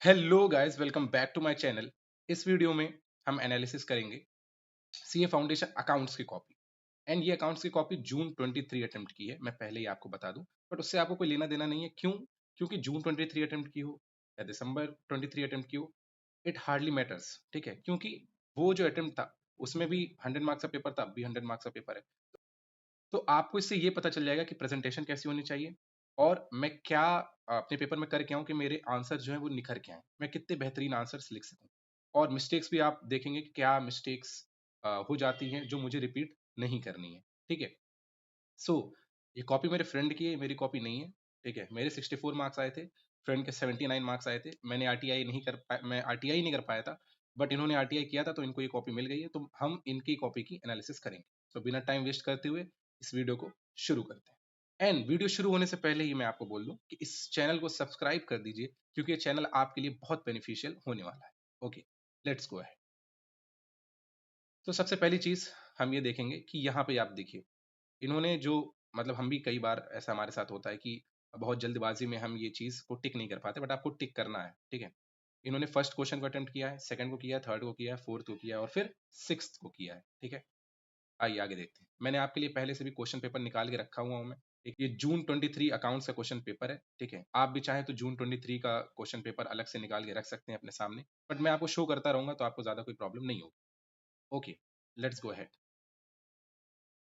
Hello guys, welcome back to my channel. इस video में हम एनालिसिस करेंगे सीए फाउंडेशन अकाउंट्स की कॉपी। एंड ये अकाउंट्स की कॉपी जून 23 अटेम्प्ट की है। मैं पहले ही आपको बता दूं, बट उससे आपको कोई लेना देना नहीं है। क्यों? क्योंकि जून 23 अटेम्प्ट की हो या दिसंबर 23 अटेम्प्ट की हो, इट हार्डली मैटर्स। ठीक है, क्योंकि वो जो अटेम्प्ट था उसमें भी 100 मार्क्स का पेपर था, अब भी 100 मार्क्स का पेपर है। तो आपको इससे ये पता चल जाएगा कि प्रेजेंटेशन कैसी होनी चाहिए और मैं क्या अपने पेपर में करके आऊँ कि मेरे आंसर जो है वो निखर के आए, मैं कितने बेहतरीन आंसर्स लिख सकूं। और मिस्टेक्स भी आप देखेंगे कि क्या मिस्टेक्स हो जाती हैं जो मुझे रिपीट नहीं करनी है। ठीक है। सो ये कॉपी मेरे फ्रेंड की है, मेरी कॉपी नहीं है। ठीक है, मेरे 64 मार्क्स आए थे, फ्रेंड के 79 मार्क्स आए थे। मैं आरटीआई नहीं कर पाया था, बट इन्होंने आरटीआई किया था तो इनको ये कॉपी मिल गई है। तो हम इनकी कॉपी की एनालिसिस करेंगे। तो बिना टाइम वेस्ट करते हुए इस वीडियो को शुरू करते हैं। एंड वीडियो शुरू होने से पहले ही मैं आपको बोल दूं कि इस चैनल को सब्सक्राइब कर दीजिए, क्योंकि ये चैनल आपके लिए बहुत बेनिफिशियल होने वाला है। Okay, let's go ahead. तो सबसे पहली चीज हम ये देखेंगे कि यहाँ पे आप देखिए, इन्होंने जो, मतलब हम भी कई बार ऐसा हमारे साथ होता है कि बहुत जल्दबाजी में हम ये चीज को टिक नहीं कर पाते, बट आपको टिक करना है। ठीक है। इन्होंने फर्स्ट क्वेश्चन को अटेम्प्ट किया है, सेकंड को किया है, थर्ड को किया है, फोर्थ को किया है और फिर सिक्स्थ को किया है। ठीक है। आइए आगे देखते हैं। मैंने आपके लिए पहले से भी क्वेश्चन पेपर निकाल के रखा हुआ हूँ मैं। एक ये जून 23 अकाउंट्स का क्वेश्चन पेपर है। ठीक है, आप भी चाहें तो जून 23 का क्वेश्चन पेपर अलग से निकाल के रख सकते हैं अपने सामने, बट मैं आपको शो करता रहूंगा तो आपको ज्यादा कोई प्रॉब्लम नहीं होगी। Okay, let's go ahead.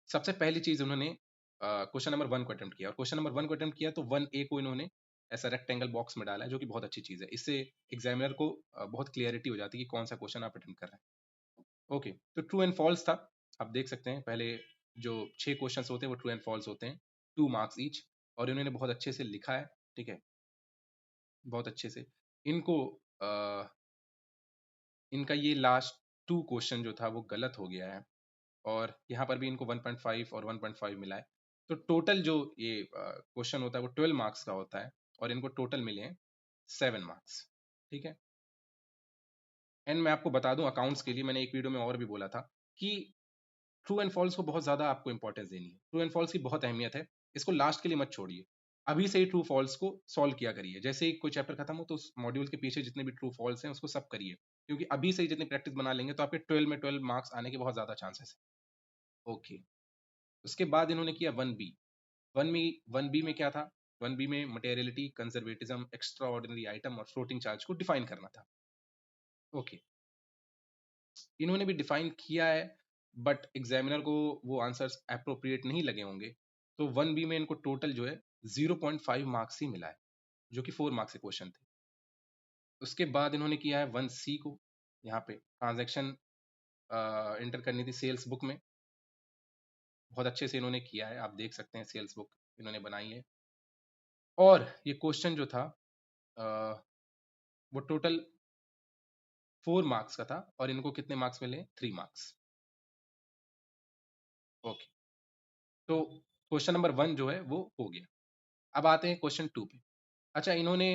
सबसे पहली चीज उन्होंने क्वेश्चन नंबर 1 को अटेम्प्ट किया, और क्वेश्चन नंबर 1 को अटेम्प्ट किया तो 1A को इन्होंने ऐसा रेक्टेंगल बॉक्स में डाला है, जो कि बहुत अच्छी चीज है। इससे एग्जामिनर को बहुत क्लियरिटी हो जाती है कि कौन सा क्वेश्चन आप अटेम्प्ट कर रहे हैं। ओके, तो ट्रू एंड फॉल्स था। आप देख सकते हैं पहले जो 6 क्वेश्चन होते हैं वो ट्रू एंड फॉल्स होते हैं, 2 मार्क्स ईच। और इन्होंने बहुत अच्छे से लिखा है। ठीक है, बहुत अच्छे से। इनको इनका ये लास्ट 2 क्वेश्चन जो था वो गलत हो गया है, और यहाँ पर भी इनको 1.5 और 1.5 मिला है। तो टोटल जो ये क्वेश्चन होता है वो 12 मार्क्स का होता है, और इनको टोटल मिले हैं 7 मार्क्स। ठीक है। एंड मैं आपको बता दूं, अकाउंट्स के लिए मैंने एक वीडियो में और भी बोला था कि ट्रू एंड फॉल्स को बहुत ज्यादा आपको इंपॉर्टेंस देनी है। ट्रू एंड फॉल्स की बहुत अहमियत है, इसको लास्ट के लिए मत छोड़िए। अभी से ही ट्रू फॉल्स को सॉल्व किया करिए। जैसे ही कोई चैप्टर खत्म हो तो उस मॉड्यूल के पीछे जितने भी ट्रू फॉल्स हैं उसको सब करिए, क्योंकि अभी से ही जितनी प्रैक्टिस बना लेंगे तो आपके 12 में 12 मार्क्स आने के बहुत ज्यादा चांसेस है। ओके, उसके बाद इन्होंने किया 1B। वन बी में क्या था? 1B में materiality, conservatism, extra ordinary item और फ्लोटिंग चार्ज को डिफाइन करना था। ओके, इन्होंने भी डिफाइन किया है, बट एग्जामिनर को वो आंसर्स अप्रोप्रिएट नहीं लगे होंगे। तो 1B में इनको टोटल जो है 0.5 मार्क्स ही मिला है, जो कि 4 मार्क्स के क्वेश्चन थे। उसके बाद इन्होंने किया है 1C को। यहाँ पे ट्रांजेक्शन एंटर करनी थी सेल्स बुक में। बहुत अच्छे से इन्होंने किया है, आप देख सकते हैं सेल्स बुक इन्होंने बनाई है। और ये क्वेश्चन जो था अ, वो टोटल 4 मार्क्स का था, और इनको कितने मार्क्स मिले? 3 मार्क्स। ओके, तो क्वेश्चन नंबर 1 जो है वो हो गया। अब आते हैं क्वेश्चन 2 पे। अच्छा, इन्होंने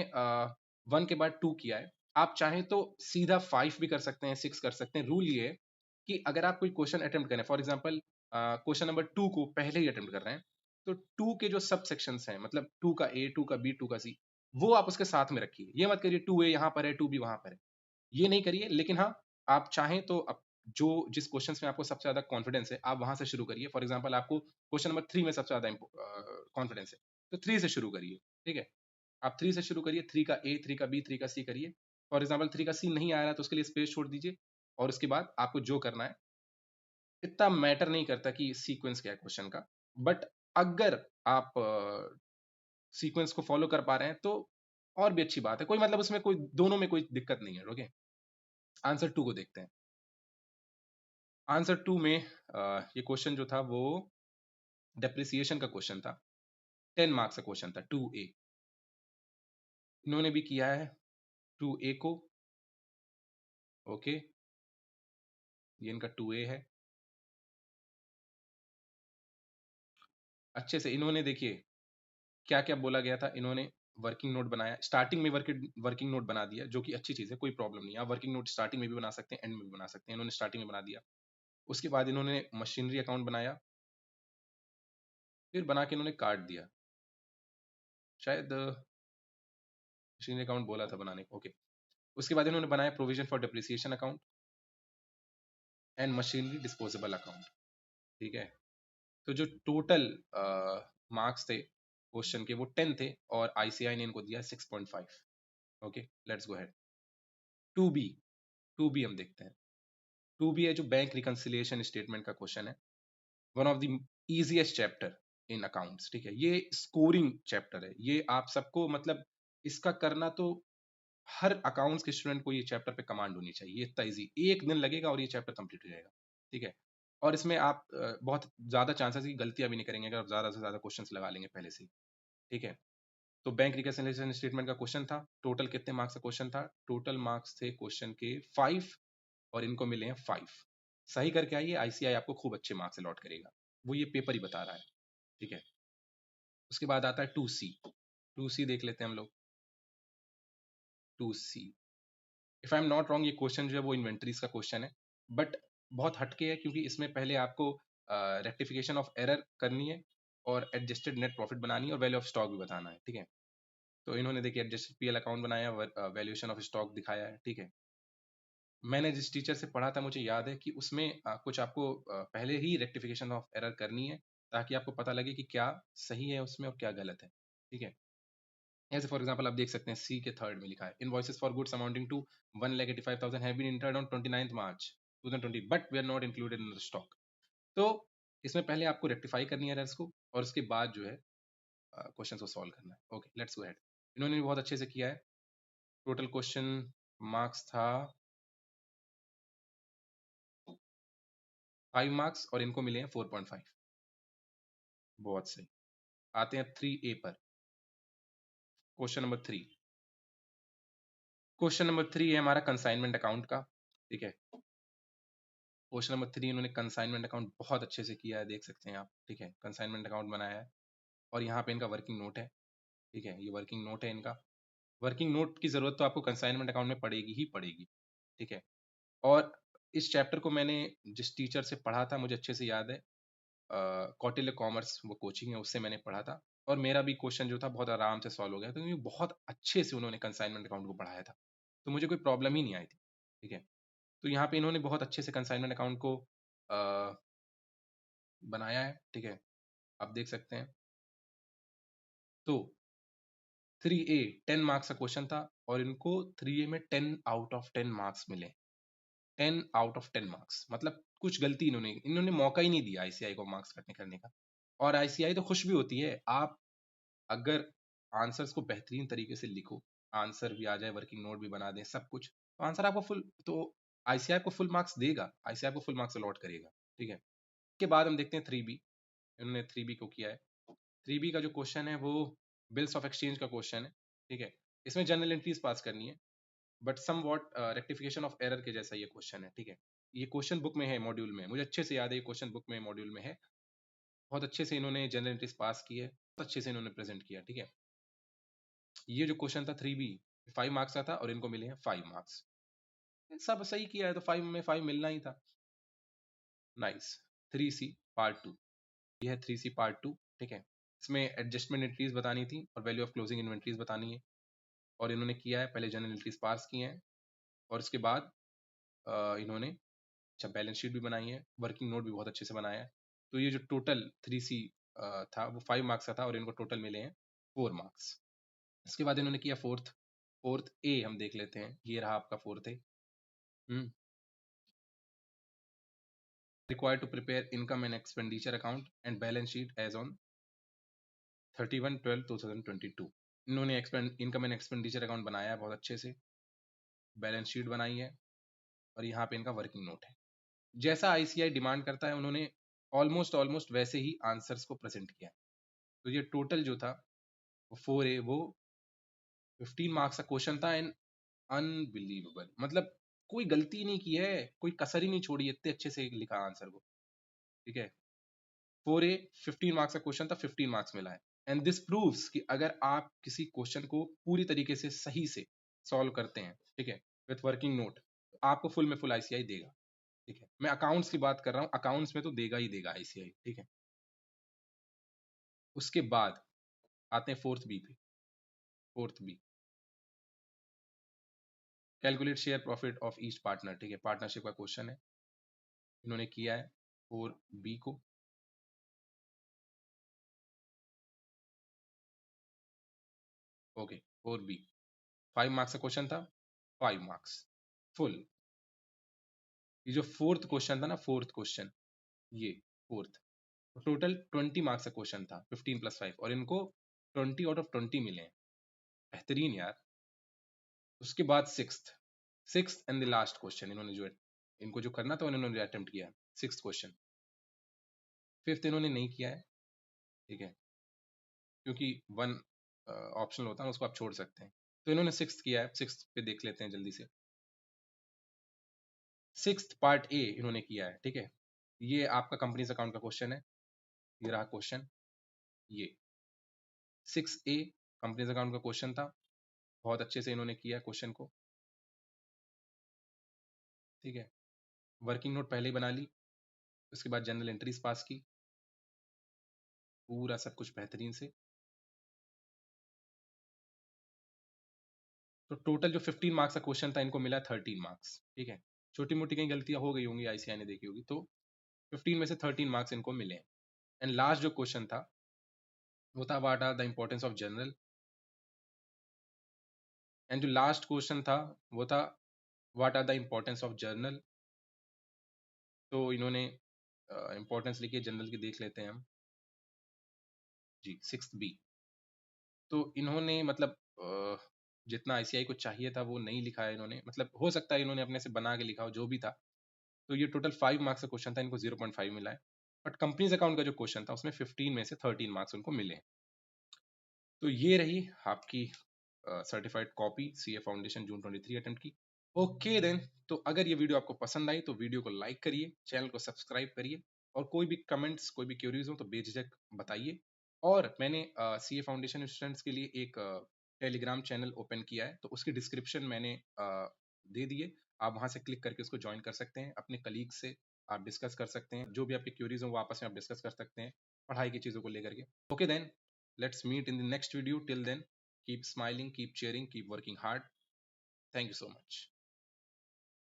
1 के बाद 2 किया है। आप चाहें तो सीधा 5 भी कर सकते हैं, 6 कर सकते हैं। रूल ये है कि अगर आप कोई क्वेश्चन अटेम्प्ट करें, फॉर एग्जाम्पल क्वेश्चन नंबर 2 को पहले ही अटेम्प्ट कर रहे हैं, तो 2 के जो सब सेक्शंस हैं, मतलब 2 का ए, 2 का बी, 2 का सी, वो आप उसके साथ में रखिए। ये मत करिए 2A यहाँ पर है, 2B वहां पर है, ये नहीं करिए। लेकिन हाँ, आप चाहें तो जो जिस क्वेश्चंस में आपको सबसे ज्यादा कॉन्फिडेंस है आप वहां से शुरू करिए। फॉर एग्जांपल आपको क्वेश्चन नंबर 3 में सबसे ज्यादा कॉन्फिडेंस है, तो 3 से शुरू करिए। ठीक है, आप 3 से शुरू करिए। 3 का ए, 3 का बी, 3 का सी करिए। फॉर एग्जाम्पल 3 का सी नहीं आ रहा है तो उसके लिए स्पेस छोड़ दीजिए, और उसके बाद आपको जो करना है, इतना मैटर नहीं करता कि सीक्वेंस क्या है क्वेश्चन का, बट अगर आप सीक्वेंस को फॉलो कर पा रहे हैं तो और भी अच्छी बात है। कोई मतलब उसमें कोई, दोनों में कोई दिक्कत नहीं है। ओके, आंसर 2 को देखते हैं। आंसर 2 में ये क्वेश्चन जो था वो डेप्रिसिएशन का क्वेश्चन था। 10 मार्क्स का क्वेश्चन था, 2A। इन्होंने भी किया है 2A को। ओके, ये इनका 2A है। अच्छे से इन्होंने देखिए क्या क्या बोला गया था। इन्होंने वर्किंग नोट बनाया, स्टार्टिंग में वर्किंग नोट बना दिया, जो कि अच्छी चीज है, कोई प्रॉब्लम नहीं है। आप वर्किंग नोट स्टार्टिंग में भी बना सकते हैं, एंड में भी बना सकते हैं। इन्होंने स्टार्टिंग में बना दिया। उसके बाद इन्होंने मशीनरी अकाउंट बनाया, फिर बना के इन्होंने काट दिया। शायद मशीनरी अकाउंट बोला था बनाने को। ओके, उसके बाद इन्होंने बनाया provision for depreciation account and machinery disposable account, ठीक है। तो जो टोटल मार्क्स थे क्वेश्चन के वो 10 थे और आईसीआई ने इनको दिया 6.5। Okay, let's go head. 2B, 2B हम देखते हैं। 2B है जो बैंक रिकंसिलिएशन स्टेटमेंट का क्वेश्चन है, one of the easiest chapter in accounts, ठीक है। ये स्कोरिंग चैप्टर है, ये आप सबको मतलब इसका करना तो हर अकाउंट्स के स्टूडेंट को ये चैप्टर पे कमांड होनी चाहिए, ये इतना ईजी, एक दिन लगेगा और ये चैप्टर कंप्लीट हो जाएगा, ठीक है। और इसमें आप बहुत ज्यादा चांसेस की गलतियां भी नहीं करेंगे अगर आप ज्यादा से ज्यादा क्वेश्चंस लगा लेंगे पहले से ही, ठीक है। तो बैंक रिकंसिलिएशन स्टेटमेंट का क्वेश्चन था, टोटल कितने मार्क्स का क्वेश्चन था, टोटल मार्क्स थे क्वेश्चन के 5 और इनको मिले हैं 5। सही करके आइए, आईसीआई आपको खूब अच्छे मार्क्स अलॉट करेगा, वो ये पेपर ही बता रहा है, ठीक है। उसके बाद आता है 2C। 2C देख लेते हैं हम लोग। 2C, if I am not wrong, ये क्वेश्चन जो है वो इन्वेंटरीज का क्वेश्चन है, बट बहुत हटके है क्योंकि इसमें पहले आपको रेक्टिफिकेशन ऑफ एरर करनी है और एडजस्टेड नेट प्रॉफिट बनानी है और वैल्यू ऑफ स्टॉक भी बताना है, ठीक है। तो इन्होंने देखिए एडजस्टेड पीएल अकाउंट बनाया, वैल्यूएशन ऑफ स्टॉक दिखाया है, ठीक है। मैंने जिस टीचर से पढ़ा था मुझे याद है कि उसमें कुछ आपको पहले ही रेक्टिफिकेशन ऑफ एरर करनी है ताकि आपको पता लगे कि क्या सही है उसमें और क्या गलत है, ठीक है। ऐसे फॉर एग्जांपल आप देख सकते हैं सी के थर्ड में लिखा है invoices for goods amounting to 1,85,000 have been entered on 29th March 2020 but we are not included in the stock. तो इसमें पहले आपको रेक्टिफाई करनी है एरर्स को और उसके बाद जो है क्वेश्चन को सॉल्व करना है। Okay, let's go ahead. इन्होंने भी बहुत अच्छे से किया है। टोटल क्वेश्चन मार्क्स था 5 मार्क्स और इनको मिले हैं 4.5। बहुत सही। आते हैं 3A पर। Question number 3। क्वेश्चन नंबर 3 है हमारा कंसाइनमेंट अकाउंट का, ठीक है। क्वेश्चन नंबर 3 इन्होंने कंसाइनमेंट अकाउंट बहुत अच्छे से किया है, देख सकते हैं आप, ठीक है। कंसाइनमेंट अकाउंट बनाया है और यहाँ पे इनका वर्किंग नोट है, ठीक है। ये वर्किंग नोट है इनका। वर्किंग नोट की जरूरत तो आपको कंसाइनमेंट अकाउंट में पड़ेगी ही पड़ेगी, ठीक है। और इस चैप्टर को मैंने जिस टीचर से पढ़ा था मुझे अच्छे से याद है, कौटिल्य कॉमर्स वो कोचिंग है, उससे मैंने पढ़ा था और मेरा भी क्वेश्चन जो था बहुत आराम से सॉल्व हो गया था क्योंकि बहुत अच्छे से उन्होंने कंसाइनमेंट अकाउंट को पढ़ाया था, तो मुझे कोई प्रॉब्लम ही नहीं आई थी, ठीक है। तो यहाँ पे इन्होंने बहुत अच्छे से कंसाइनमेंट अकाउंट को बनाया है, ठीक है। आप देख सकते हैं। तो 3A 10 मार्क्स का क्वेश्चन था और इनको 3A में 10 आउट ऑफ 10 मार्क्स मिले। 10 आउट ऑफ 10 मार्क्स मतलब कुछ गलती इन्होंने इन्होंने मौका ही नहीं दिया आईसीआई को मार्क्स कटने करने का। और आईसीआई तो खुश भी होती है आप अगर आंसर्स को बेहतरीन तरीके से लिखो, आंसर भी आ जाए, वर्किंग नोट भी बना दें, सब कुछ, तो आंसर आपको फुल, तो आईसीआई को फुल मार्क्स देगा, आईसीआई को फुल मार्क्स अलॉट करेगा, ठीक है। के बाद हम देखते हैं 3B। इन्होंने 3B को किया है। 3B का जो क्वेश्चन है वो बिल्स ऑफ एक्सचेंज का क्वेश्चन है, ठीक है। इसमें जनरल एंट्रीज पास करनी है but somewhat rectification of error के जैसा ये क्वेश्चन है, ठीक है। ये क्वेश्चन बुक में है, मॉड्यूल में, मुझे अच्छे से याद है ये क्वेश्चन बुक में मॉड्यूल में है। बहुत अच्छे से इन्होंने जनरल एंट्रीज पास की है, बहुत अच्छे से इन्होंने प्रेजेंट किया, ठीक है। ये जो क्वेश्चन था 3B 5 मार्क्स का था और इनको मिले हैं 5 मार्क्स। सब सही किया है तो 5 में 5 मिलना ही था। नाइस। 3C part 2। ये है 3C पार्ट 2, ठीक है। इसमें एडजस्टमेंट एंट्रीज बतानी थी और वैल्यू ऑफ क्लोजिंग इन्वेंट्रीज बतानी है और इन्होंने किया है, पहले जनरल एंट्रीज पास किए हैं और उसके बाद इन्होंने अच्छा बैलेंस शीट भी बनाई है, वर्किंग नोट भी बहुत अच्छे से बनाया है। तो ये जो टोटल 3C था वो 5 मार्क्स का था और इनको टोटल मिले हैं 4 मार्क्स। इसके बाद इन्होंने किया फोर्थ। फोर्थ ए हम देख लेते हैं, ये रहा आपका fourth A. Required to prepare income and expenditure account and balance sheet as on 31/12/2022। इन्होंने इनकम एंड एक्सपेंडिचर अकाउंट बनाया है बहुत अच्छे से, बैलेंस शीट बनाई है और यहाँ पे इनका वर्किंग नोट है। जैसा आईसीआई डिमांड करता है उन्होंने ऑलमोस्ट ऑलमोस्ट वैसे ही आंसर्स को प्रेजेंट किया है। तो ये टोटल जो था वो 4A वो 15 मार्क्स का क्वेश्चन था एंड अनबिलीवेबल, मतलब कोई गलती नहीं की है, कोई कसर ही नहीं छोड़ी, इतने अच्छे से लिखा आंसर को, ठीक है। 4A 15 मार्क्स का क्वेश्चन था, 15 मार्क्स मिला है। एंड दिस प्रूव्स कि अगर आप किसी क्वेश्चन को पूरी तरीके से सही से सॉल्व करते हैं, ठीक है, विथ वर्किंग नोट, तो आपको फुल में फुल आईसीआई देगा, ठीक है। मैं अकाउंट्स की बात कर रहा हूँ, अकाउंट्स में तो देगा ही देगा आईसीआई, ठीक है। उसके बाद आते हैं फोर्थ बी पे। Fourth B calculate share profit of each partner, ठीक है, पार्टनरशिप का क्वेश्चन है, इन्होंने किया है 4B को। ओके 4B 5 मार्क्स का क्वेश्चन था, 5 मार्क्स फुल। ये जो फोर्थ क्वेश्चन था ना, फोर्थ क्वेश्चन, ये फोर्थ, टोटल 20 मार्क्स का क्वेश्चन था, 15 + 5, और इनको 20 आउट ऑफ 20 मिले हैं, बेहतरीन यार। उसके बाद sixth and the last question, इन्होंने जो इनको जो करना था उन्होंने अटेम्प्ट किया, सिक्स्थ क्वेश्चन। फिफ्थ इन्होंने नहीं किया है, ठीक है, क्योंकि वन ऑप्शनल होता है, उसको आप छोड़ सकते हैं। तो इन्होंने सिक्स्थ किया है, सिक्स्थ पे देख लेते हैं जल्दी से। सिक्स्थ पार्ट ए इन्होंने किया है, ठीक है, ये आपका कंपनीज अकाउंट का क्वेश्चन है, ये रहा क्वेश्चन, ये 6A कंपनीज अकाउंट का क्वेश्चन था, बहुत अच्छे से इन्होंने किया क्वेश्चन को, ठीक है। वर्किंग नोट पहले ही बना ली, उसके बाद जनरल एंट्रीज पास की, पूरा सब कुछ बेहतरीन से। तो टोटल जो 15 मार्क्स का क्वेश्चन था, इनको मिला 13 मार्क्स, ठीक है। छोटी मोटी कहीं गलतियां हो गई होंगी, आईसीआई ने देखी होगी, तो 15 में से 13 मार्क्स इनको मिले। एंड लास्ट जो क्वेश्चन था वो था what are the importance of journal, and जो लास्ट क्वेश्चन था वो था what are the importance of journal. तो इन्होंने इंपॉर्टेंस लिखी है जर्नल की, देख लेते हैं हम जी, 6B। तो इन्होंने मतलब जितना आईसीआई को चाहिए था वो नहीं लिखा है इन्होंने, मतलब हो सकता है इन्होंने अपने से बना के लिखा हो, जो भी था। तो ये टोटल 5 मार्क्स का क्वेश्चन था, इनको 0.5 मिला है। बट कंपनीज अकाउंट का जो क्वेश्चन था उसमें 15 में से 13 मार्क्स उनको मिले। तो ये रही आपकी सर्टिफाइड कॉपी सीए फाउंडेशन जून 23 अटेम्प्ट की। ओके देन, तो अगर ये वीडियो आपको पसंद आई तो वीडियो को लाइक करिए, चैनल को सब्सक्राइब करिए, और कोई भी कमेंट्स, कोई भी क्यूरीज हो तो बेझिझक बताइए। और मैंने सीए फाउंडेशन स्टूडेंट्स के लिए एक टेलीग्राम चैनल ओपन किया है, तो उसकी डिस्क्रिप्शन मैंने दे दिए, आप वहां से क्लिक करके उसको ज्वाइन कर सकते हैं, अपने कलीग से आप डिस्कस कर सकते हैं, जो भी आपकी क्यूरीज हो वो आपस में आप डिस्कस कर सकते हैं पढ़ाई की चीज़ों को लेकर के। Okay then, let's meet in the next video, till then keep smiling, keep cheering, keep working hard, thank you so much.